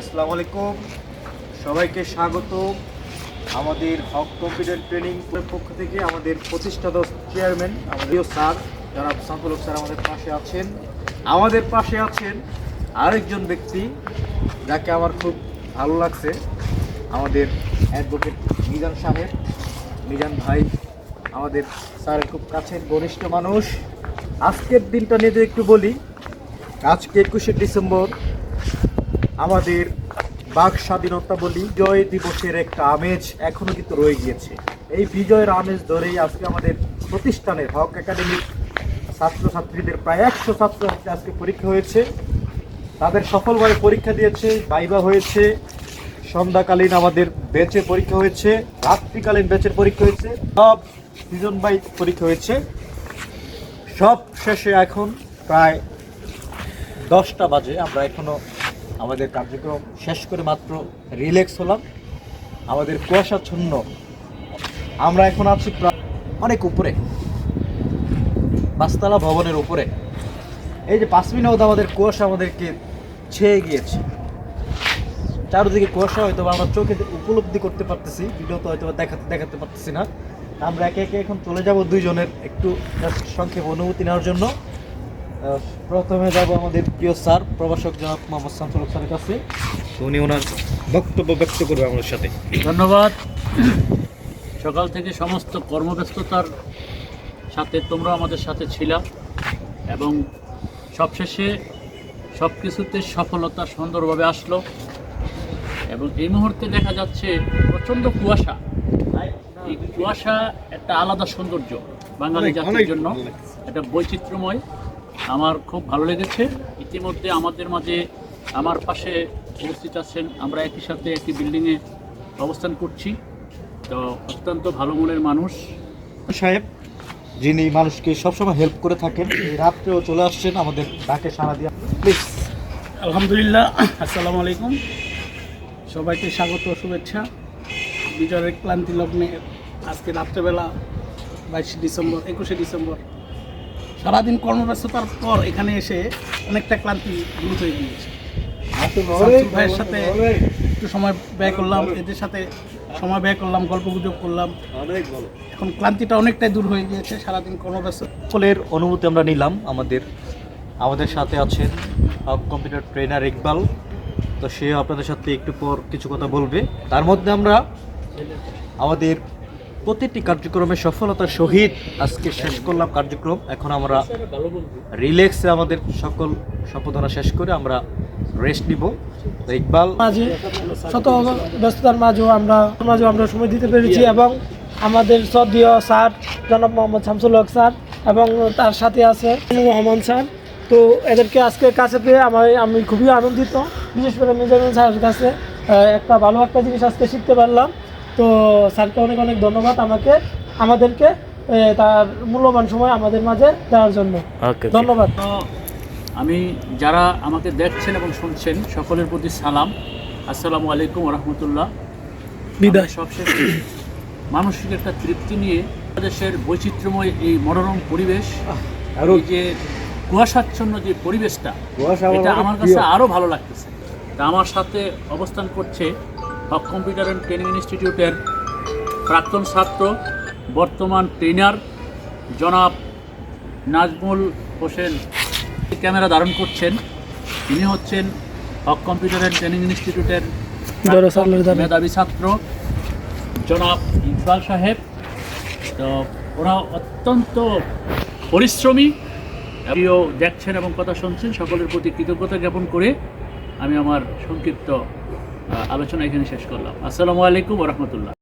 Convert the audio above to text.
আসসালামু আলাইকুম, সবাইকে স্বাগত আমাদের হক কম্পিউটার ট্রেনিং পক্ষ থেকে। আমাদের প্রতিষ্ঠাতা চেয়ারম্যান আমাদের স্যার জনাব শামসুল হক স্যার আমাদের পাশে আছেন। আমাদের পাশে আছেন আরেকজন ব্যক্তি যাকে আমার খুব ভালো লাগছে, আমাদের অ্যাডভোকেট মিজান সাহেব। মিজান ভাই আমাদের স্যারের খুব কাছের ঘনিষ্ঠ মানুষ। আজকের দিনটা নিয়ে যদি একটু বলি, আজকে 21শে ডিসেম্বর আমাদের বাক স্বাধীনতা বলি বিজয় দিবসের একটা আমেজ এখনো কিন্তু রয়ে গিয়েছে। এই বিজয়ের আমেজ ধরেই আজকে আমাদের প্রতিষ্ঠানের হক একাডেমির ছাত্রছাত্রীদের প্রায় 100 ছাত্রছাত্রী আজকে পরীক্ষা হয়েছে। তাদের সফলভাবে পরীক্ষা দিয়েছে, ভাইবা হয়েছে, সন্ধ্যাকালীন আমাদের ব্যাচে পরীক্ষা হয়েছে, রাত্রিকালীন ব্যাচের পরীক্ষা হয়েছে, সব সিজন বাই পরীক্ষা হয়েছে। সব শেষে এখন প্রায় 10টা বাজে। আমরা এখনো আমাদের কার্যক্রম শেষ করে মাত্র রিল্যাক্স হলাম। আমাদের কুয়াশাচ্ছন্ন, আমরা এখন আছি প্রায় অনেক উপরে, 5তলা ভবনের উপরে। এই যে 5 মিনিট আমাদের কুয়াশা আমাদেরকে ছেয়ে গিয়েছে, চারদিকে কুয়াশা। হয়তো আমরা চোখে উপলব্ধি করতে পারতেছি, ভিডিওতে হয়তো দেখাতে পারতেছি না। আমরা একে একে এখন চলে যাব দুইজনের একটু সংক্ষেপ অনুভূতি নেওয়ার জন্য। প্রথমে যাব আমাদের প্রিয় স্যার প্রভাষক জনাব মোহাম্মদ শামসুল হক স্যারের কাছে। উনি ওনার বক্তব্য ব্যক্ত করবে আমাদের সাথে। ধন্যবাদ। সকাল থেকে সমস্ত কর্মব্যস্ততার সাথে তোমরা আমাদের সাথে ছিলা এবং সবশেষে সব কিছুতে সফলতা সুন্দরভাবে আসলো। এবং এই মুহূর্তে দেখা যাচ্ছে প্রচণ্ড কুয়াশা। এই কুয়াশা একটা আলাদা সৌন্দর্য বাঙালি জাতির জন্য, এটা বৈচিত্র্যময়। আমার খুব ভালো লেগেছে। ইতিমধ্যে আমাদের মাঝে আমার পাশে উপস্থিত আছেন, আমরা একই সাথে একটি বিল্ডিংয়ে অবস্থান করছি। তো অত্যন্ত ভালো মনের মানুষ সাহেব, যিনি মানুষকে সবসময় হেল্প করে থাকেন, এই রাত্রেও চলে আসছেন আমাদের ডাকে সাড়া দিয়ে। প্লিজ। আলহামদুলিল্লাহ, আসসালামু আলাইকুম, সবাইকে স্বাগত শুভেচ্ছা। বিজয়ের ক্লান্তি লগ্নে আজকে রাত্রেবেলা 21শে ডিসেম্বর সারাদিন কর্মব্যস্ততার পর এখানে এসে অনেকটা ক্লান্তি দূর হয়ে গিয়েছে। শামসুল ভাইয়ের সাথে একটু সময় ব্যয় করলাম, এদের সাথে সময় ব্যয় করলাম, গল্পগুজব করলাম। এখন ক্লান্তিটা অনেকটাই দূর হয়ে গিয়েছে সারাদিন কর্মব্যস্ত। সকলের অনুভূতি আমরা নিলাম। আমাদের সাথে আছেন হক কম্পিউটার ট্রেনার ইকবাল, তো সে আপনাদের সাথে একটু পর কিছু কথা বলবে। তার মধ্যে আমরা আমাদের প্রতিটি কার্যক্রমের সফলতার সহিত আজকে শেষ করলাম কার্যক্রম। এখন আমরা রিল্যাক্সে আমাদের সকল সম্পাদনা শেষ করে আমরা রেস্ট নিব। তো ইকবাল, মাঝে শত ব্যস্ততার মাঝেও আমরা সময় দিতে পেরেছি এবং আমাদের শ্রদ্ধেয় স্যার জনাব মোহাম্মদ শামসুল হক স্যার এবং তার সাথে আছে রহমান স্যার। তো এদেরকে আজকে কাছে পেয়ে আমি খুবই আনন্দিত। বিশেষ করে মিজানুর স্যারের কাছে একটা ভালো একটা জিনিস আজকে শিখতে পারলাম। তো স্যারকে অনেক অনেক ধন্যবাদ আমাদেরকে তার মূল্যবান সময় আমাদের মাঝে দেওয়ার জন্য। ধন্যবাদ। তো আমি যারা আমাকে দেখছেন এবং শুনছেন সকলের প্রতি সালাম, আসসালামু আলাইকুম ওয়া রাহমাতুল্লাহ। বিদায়। সবশেষে মানসিক একটা তৃপ্তি নিয়ে দেশের বৈচিত্র্যময় এই মনোরম পরিবেশ, এই যে কুয়াশাচ্ছন্ন যে পরিবেশটা, এটা আমার কাছে আরও ভালো লাগতেছে। তা আমার সাথে অবস্থান করছে হক কম্পিউটার অ্যান্ড ট্রেনিং ইনস্টিটিউটের প্রাক্তন ছাত্র, বর্তমান ট্রেনার জনাব নাজমুল হোসেন। ক্যামেরা ধারণ করছেন, তিনি হচ্ছেন হক কম্পিউটার অ্যান্ড ট্রেনিং ইনস্টিটিউটের মেধাবী ছাত্র জনাব ইকবাল সাহেব। তো ওরা অত্যন্ত পরিশ্রমী। আপনিও দেখছেন এবং কথা শুনছেন, সকলের প্রতি কৃতজ্ঞতা জ্ঞাপন করে আমি আমার সংক্ষিপ্ত আলোচনা এখানে শেষ করলাম। আসসালামু আলাইকুম ওয়া রাহমাতুল্লাহ।